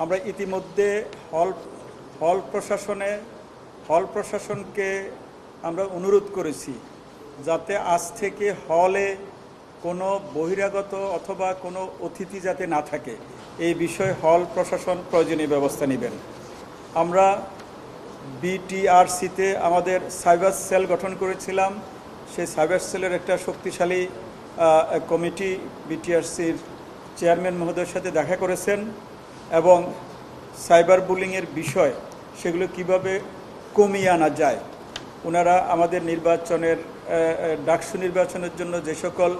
আমরা ইতিমধ্যে হল প্রশাসনকে আমরা অনুরোধ করেছি যাতে আজ থেকে হলে কোনো বহিরাগত অথবা কোনো অতিথি যাতে না থাকে এই বিষয়ে হল প্রশাসন প্রয়োজনীয় ব্যবস্থা নেবেন। আমরা বিটিআরসিতে আমাদের সাইবার সেল গঠন করেছিলাম। সেই সাইবার সেলের একটা শক্তিশালী কমিটি বিটিআরসির চেয়ারম্যান মহোদয়ের সাথে দেখা করেছেন এবং সাইবার বুলিংয়ের বিষয় সেগুলো কিভাবে কমিয়ে আনা যায়। ওনারা আমাদের ডাকসু নির্বাচনের জন্য যে সকল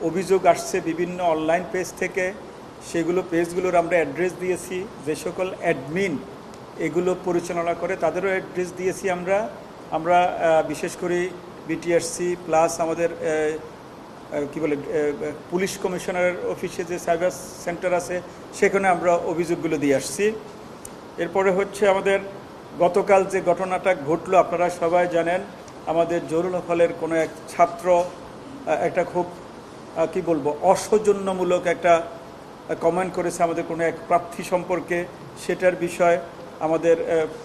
অভিযোগ আসছে বিভিন্ন অনলাইন পেজ থেকে সেগুলো পেজগুলোর আমরা অ্যাড্রেস দিয়েছি। যে সকল অ্যাডমিন এগুলো পরিচালনা করে তাদেরও অ্যাড্রেস দিয়েছি। আমরা বিশেষ করে বিটিআরসি প্লাস আমাদের পুলিশ কমিশনারের অফিসে যে সাইবার সেন্টার আছে সেখানে আমরা অভিযোগগুলো দিয়ে আসছি। এরপরে হচ্ছে আমাদের গতকাল যে ঘটনাটা ঘটলো আপনারা সবাই জানেন, আমাদের জরুল হলের কোনো এক ছাত্র একটা খুব অসৌজন্যমূলক একটা কমেন্ট করেছে আমাদের কোনো এক প্রার্থী সম্পর্কে। সেটার বিষয় আমাদের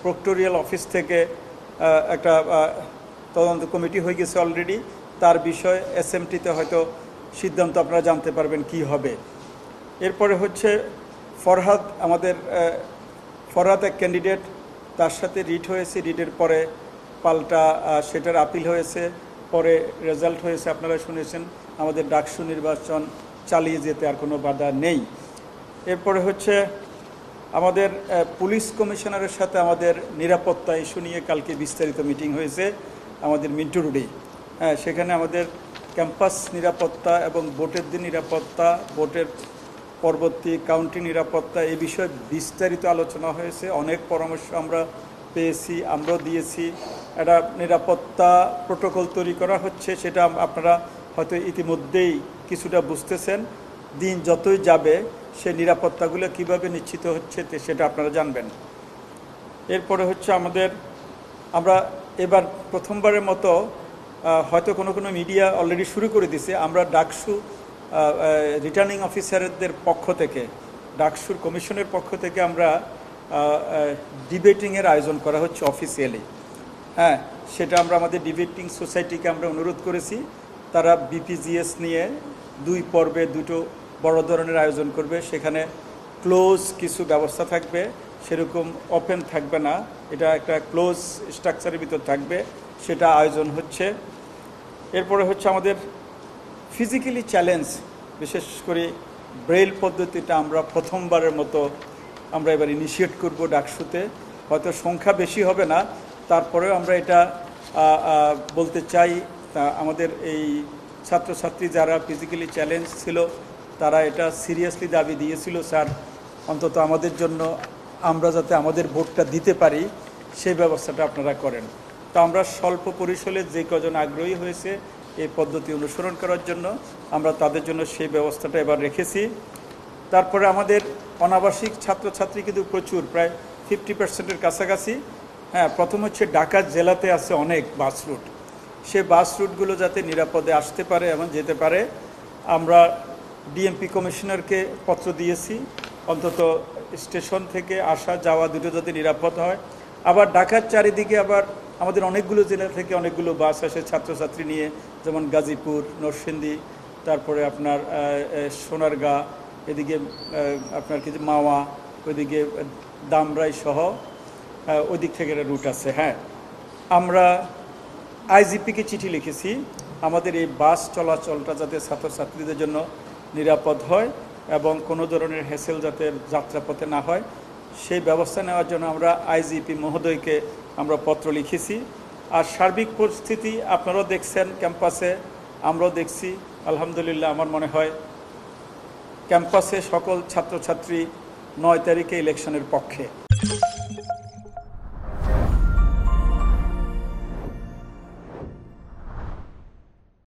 প্রক্টোরিয়াল অফিস থেকে একটা তদন্ত কমিটি হয়ে গেছে অলরেডি। তার বিষয় এসএমটিতে হয়তো সিদ্ধান্ত আপনারা জানতে পারবেন কি হবে। এরপরে হচ্ছে ফরহাদ এক ক্যান্ডিডেট, তার সাথে রিট হয়েছে, রিটের পরে পাল্টা সেটার আপিল হয়েছে, পরে রেজাল্ট হয়েছে আপনারা শুনেছেন। আমাদের ডাকসু নির্বাচন চালিয়ে যেতে আর কোনো বাধা নেই। এরপরে হচ্ছে আমাদের পুলিশ কমিশনারের সাথে আমাদের নিরাপত্তা ইস্যু নিয়ে কালকে বিস্তারিত মিটিং হয়েছে আমাদের মিন্টু রোডে। সেখানে আমাদের ক্যাম্পাস নিরাপত্তা এবং ভোটের দিন নিরাপত্তা, ভোটের পরবর্তী কাউন্টি নিরাপত্তা এই বিষয়ে বিস্তারিত আলোচনা হয়েছে। অনেক পরামর্শ আমরা পেয়েছি, আমরাও দিয়েছি। একটা নিরাপত্তা প্রোটোকল তৈরি করা হচ্ছে, সেটা আপনারা হয়তো ইতিমধ্যেই কিছুটা বুঝতেছেন। দিন যতই যাবে সে নিরাপত্তাগুলো কিভাবে নিশ্চিত হচ্ছে সেটা আপনারা জানবেন। এরপরে হচ্ছে আমরা এবার প্রথমবারের মতো হয়তো কোনো মিডিয়া অলরেডি শুরু করে দিছে, আমরা ডাকসু রিটার্নিং অফিসারদের পক্ষ থেকে, ডাকসুর কমিশনের পক্ষ থেকে আমরা ডিবেটিংয়ের আয়োজন করা হচ্ছে অফিসিয়ালি। সেটা আমরা আমাদের ডিবেটিং সোসাইটিকে আমরা অনুরোধ করেছি। তারা বিপিজিএস নিয়ে 2 পর্বে 2টো বড় ধরনের আয়োজন করবে। সেখানে ক্লোজ কিছু ব্যবস্থা থাকবে, সেরকম ওপেন থাকবে না, এটা একটা ক্লোজ স্ট্রাকচারের ভিতর থাকবে, সেটা আয়োজন হচ্ছে। এরপরে হচ্ছে আমাদের ফিজিক্যালি চ্যালেঞ্জ, বিশেষ করে ব্রেইল পদ্ধতিটা আমরা প্রথমবারের মতো আমরা এবার ইনিশিয়েট করব ডাকসুতে। হয়তো সংখ্যা বেশি হবে না, তারপরেও আমরা এটা বলতে চাই। আমাদের এই ছাত্রছাত্রী যারা ফিজিক্যালি চ্যালেঞ্জ ছিল তারা এটা সিরিয়াসলি দাবি দিয়েছিল, স্যার অন্তত আমাদের জন্য আমরা যাতে আমাদের ভোটটা দিতে পারি সেই ব্যবস্থাটা আপনারা করেন। তো আমরা স্বল্প পরিসরে যে কজন আগ্রহী হয়েছে এই পদ্ধতি অনুসরণ করার জন্য আমরা তাদের জন্য সেই ব্যবস্থাটা এবার রেখেছি। তারপরে আমাদের অনাবাসিক ছাত্রছাত্রী কিন্তু প্রচুর, প্রায় 50%-এর কাছাকাছি। প্রথম হচ্ছে ঢাকা জেলাতে আছে অনেক বাস রুট, সে বাস রুটগুলো যাতে নিরাপদে আসতে পারে এবং যেতে পারে। আমরা ডিএমপি কমিশনারকে পত্র দিয়েছি, অন্তত স্টেশন থেকে আসা যাওয়া দুটো যাতে নিরাপদ হয়। আবার ঢাকার চারিদিকে আবার আমাদের অনেকগুলো জেলা থেকে অনেকগুলো বাস আসে ছাত্রছাত্রী নিয়ে, যেমন গাজীপুর, নরসিংদী, তারপরে আপনার সোনারগাঁ, এদিকে আপনার মাওয়া, ওইদিকে দামরাই সহ ওই দিক থেকে একটা রুট আছে। আমরা আইজিপিকে চিঠি লিখেছি আমাদের এই বাস চলাচলটা যাতে ছাত্রছাত্রীদের জন্য নিরাপদ হয় এবং কোনো ধরনের হ্যাসেল যাতে যাত্রাপথে না হয় সেই ব্যবস্থা নেওয়ার জন্য আমরা আইজিপি মহোদয়কে আমরা পত্র লিখেছি। আর সার্বিক পরিস্থিতি আপনারাও দেখছেন ক্যাম্পাসে, আমরাও দেখছি। আলহামদুলিল্লাহ, আমার মনে হয় ক্যাম্পাসে সকল ছাত্রছাত্রী 9 তারিখে ইলেকশনের পক্ষে।